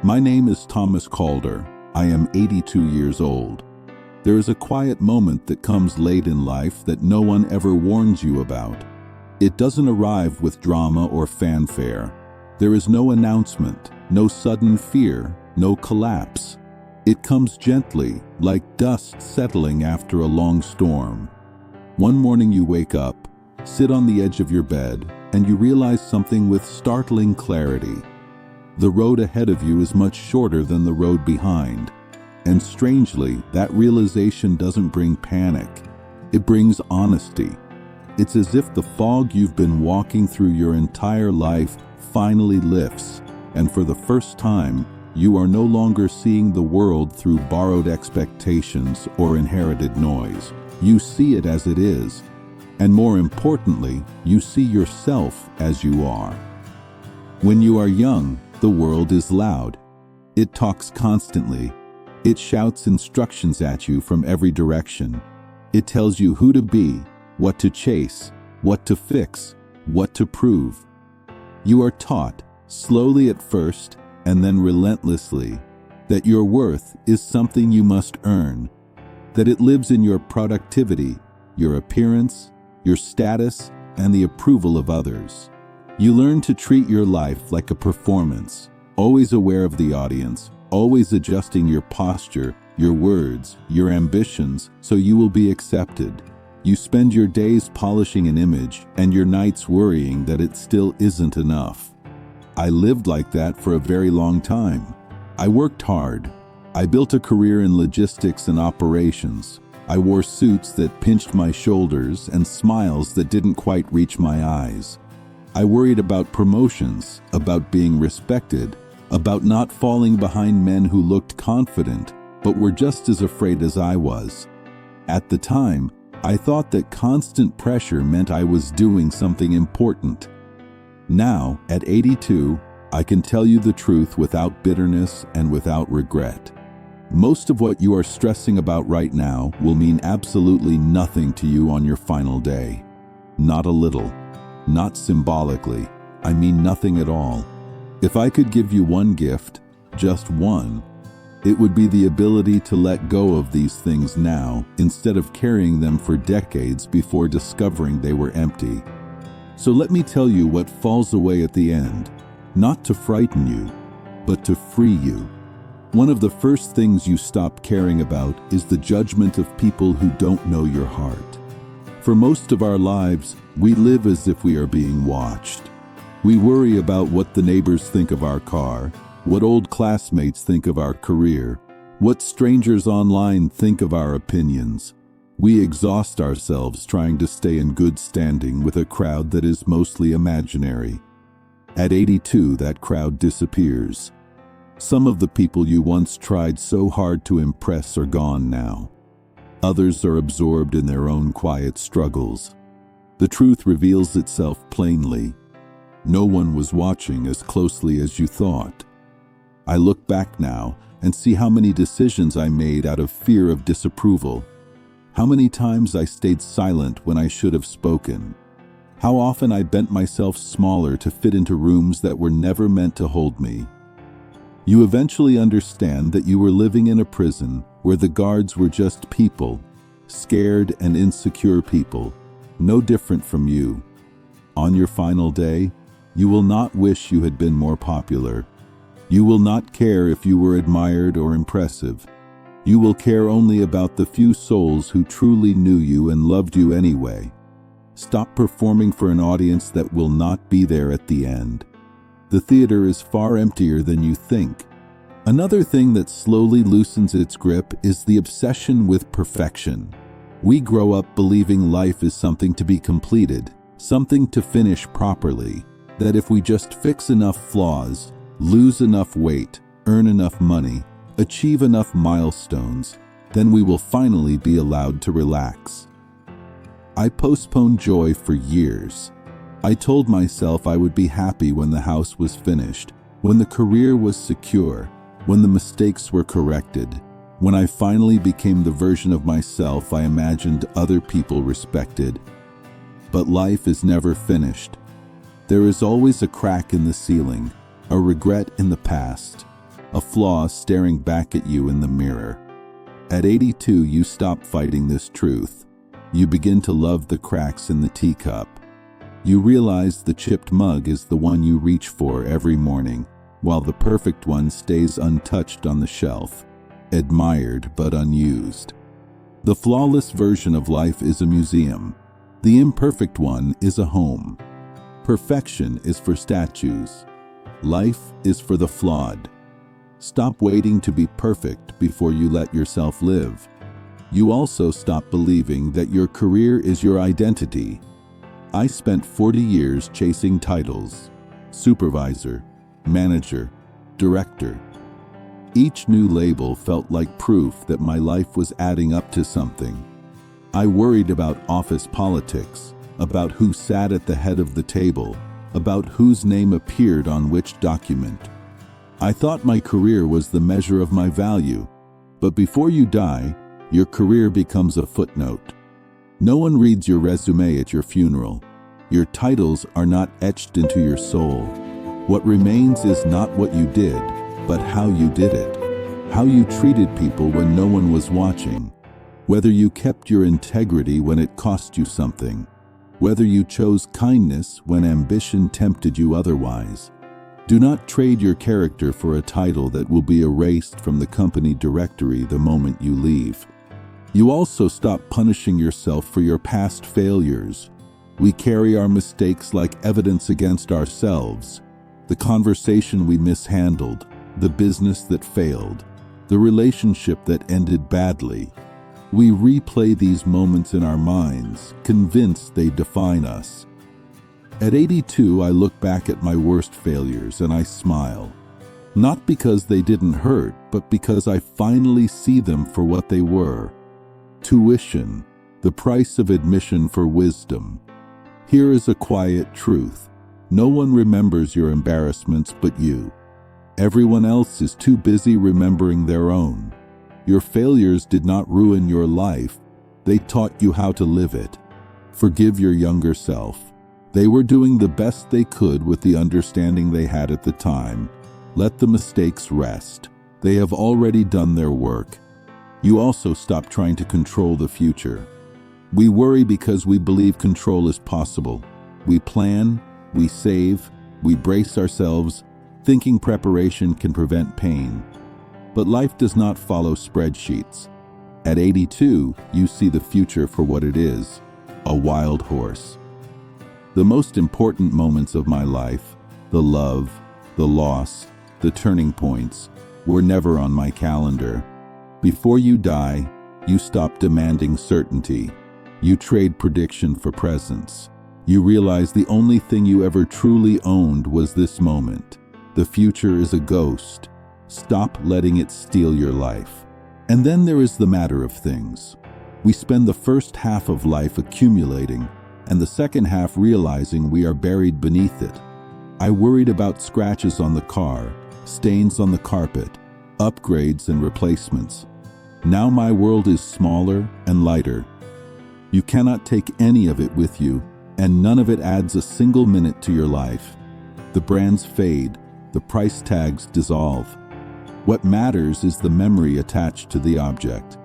My name is Thomas Calder. I am 82 years old. There is a quiet moment that comes late in life that no one ever warns you about. It doesn't arrive with drama or fanfare. There is no announcement, no sudden fear, no collapse. It comes gently, like dust settling after a long storm. One morning you wake up, sit on the edge of your bed, and you realize something with startling clarity. The road ahead of you is much shorter than the road behind. And strangely, that realization doesn't bring panic. It brings honesty. It's as if the fog you've been walking through your entire life finally lifts, and for the first time, you are no longer seeing the world through borrowed expectations or inherited noise. You see it as it is, and more importantly, you see yourself as you are. When you are young, the world is loud. It talks constantly. It shouts instructions at you from every direction. It tells you who to be, what to chase, what to fix, what to prove. You are taught, slowly at first, and then relentlessly, that your worth is something you must earn, that it lives in your productivity, your appearance, your status, and the approval of others. You learn to treat your life like a performance, always aware of the audience, always adjusting your posture, your words, your ambitions, so you will be accepted. You spend your days polishing an image and your nights worrying that it still isn't enough. I lived like that for a very long time. I worked hard. I built a career in logistics and operations. I wore suits that pinched my shoulders and smiles that didn't quite reach my eyes. I worried about promotions, about being respected, about not falling behind men who looked confident, but were just as afraid as I was. At the time, I thought that constant pressure meant I was doing something important. Now, at 82, I can tell you the truth without bitterness and without regret. Most of what you are stressing about right now will mean absolutely nothing to you on your final day. Not a little. Not symbolically. I mean nothing at all. If I could give you one gift, just one, it would be the ability to let go of these things now instead of carrying them for decades before discovering they were empty. So let me tell you what falls away at the end, not to frighten you, but to free you. One of the first things you stop caring about is the judgment of people who don't know your heart. For most of our lives, we live as if we are being watched. We worry about what the neighbors think of our car, what old classmates think of our career, what strangers online think of our opinions. We exhaust ourselves trying to stay in good standing with a crowd that is mostly imaginary. At 82, that crowd disappears. Some of the people you once tried so hard to impress are gone now. Others are absorbed in their own quiet struggles. The truth reveals itself plainly. No one was watching as closely as you thought. I look back now and see how many decisions I made out of fear of disapproval. How many times I stayed silent when I should have spoken. How often I bent myself smaller to fit into rooms that were never meant to hold me. You eventually understand that you were living in a prison where the guards were just people, scared and insecure people, no different from you. On your final day, you will not wish you had been more popular. You will not care if you were admired or impressive. You will care only about the few souls who truly knew you and loved you anyway. Stop performing for an audience that will not be there at the end. The theater is far emptier than you think. Another thing that slowly loosens its grip is the obsession with perfection. We grow up believing life is something to be completed, something to finish properly, that if we just fix enough flaws, lose enough weight, earn enough money, achieve enough milestones, then we will finally be allowed to relax. I postponed joy for years. I told myself I would be happy when the house was finished, when the career was secure, when the mistakes were corrected, when I finally became the version of myself I imagined other people respected. But life is never finished. There is always a crack in the ceiling, a regret in the past. a flaw staring back at you in the mirror. At 82, you stop fighting this truth. You begin to love the cracks in the teacup. You realize the chipped mug is the one you reach for every morning, while the perfect one stays untouched on the shelf, admired but unused. The flawless version of life is a museum. The imperfect one is a home. Perfection is for statues. Life is for the flawed. Stop waiting to be perfect before you let yourself live. You also stop believing that your career is your identity. I spent 40 years chasing titles: supervisor, manager, director. Each new label felt like proof that my life was adding up to something. I worried about office politics, about who sat at the head of the table, about whose name appeared on which document. I thought my career was the measure of my value, but before you die, your career becomes a footnote. No one reads your resume at your funeral. Your titles are not etched into your soul. What remains is not what you did, but how you did it. How you treated people when no one was watching. Whether you kept your integrity when it cost you something. Whether you chose kindness when ambition tempted you otherwise. Do not trade your character for a title that will be erased from the company directory the moment you leave. You also stop punishing yourself for your past failures. We carry our mistakes like evidence against ourselves. The conversation we mishandled, the business that failed, the relationship that ended badly. We replay these moments in our minds, convinced they define us. At 82, I look back at my worst failures and I smile. Not because they didn't hurt, but because I finally see them for what they were. Tuition, the price of admission for wisdom. Here is a quiet truth. No one remembers your embarrassments but you. Everyone else is too busy remembering their own. Your failures did not ruin your life. They taught you how to live it. Forgive your younger self. They were doing the best they could with the understanding they had at the time. Let the mistakes rest. They have already done their work. You also stop trying to control the future. We worry because we believe control is possible. We plan, we save, we brace ourselves, thinking preparation can prevent pain. But life does not follow spreadsheets. At 82, you see the future for what it is, a wild horse. The most important moments of my life, the love, the loss, the turning points, were never on my calendar. Before you die, you stop demanding certainty. You trade prediction for presence. You realize the only thing you ever truly owned was this moment. The future is a ghost. Stop letting it steal your life. And then there is the matter of things. We spend the first half of life accumulating, and the second half realizing we are buried beneath it. I worried about scratches on the car, stains on the carpet, upgrades and replacements. Now my world is smaller and lighter. You cannot take any of it with you, and none of it adds a single minute to your life. The brands fade, the price tags dissolve. What matters is the memory attached to the object.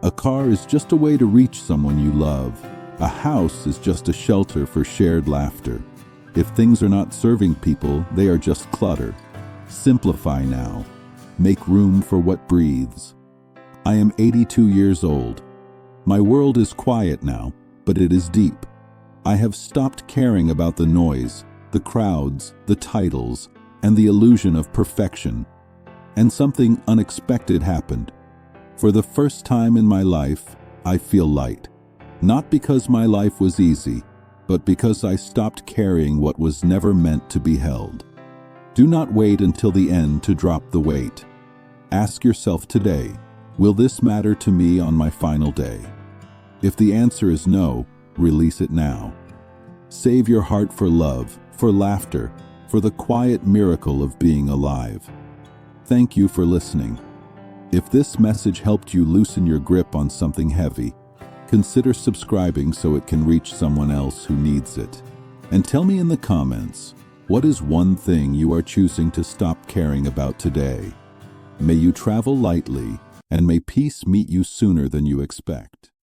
A car is just a way to reach someone you love. A house is just a shelter for shared laughter. If things are not serving people, they are just clutter. Simplify now. Make room for what breathes. I am 82 years old. My world is quiet now, but it is deep. I have stopped caring about the noise, the crowds, the titles, and the illusion of perfection. And something unexpected happened. For the first time in my life, I feel light. Not because my life was easy, but because I stopped carrying what was never meant to be held. Do not wait until the end to drop the weight. Ask yourself today, will this matter to me on my final day? If the answer is no, release it now. Save your heart for love, for laughter, for the quiet miracle of being alive. Thank you for listening. If this message helped you loosen your grip on something heavy, consider subscribing so it can reach someone else who needs it. And tell me in the comments, what is one thing you are choosing to stop caring about today? May you travel lightly, and may peace meet you sooner than you expect.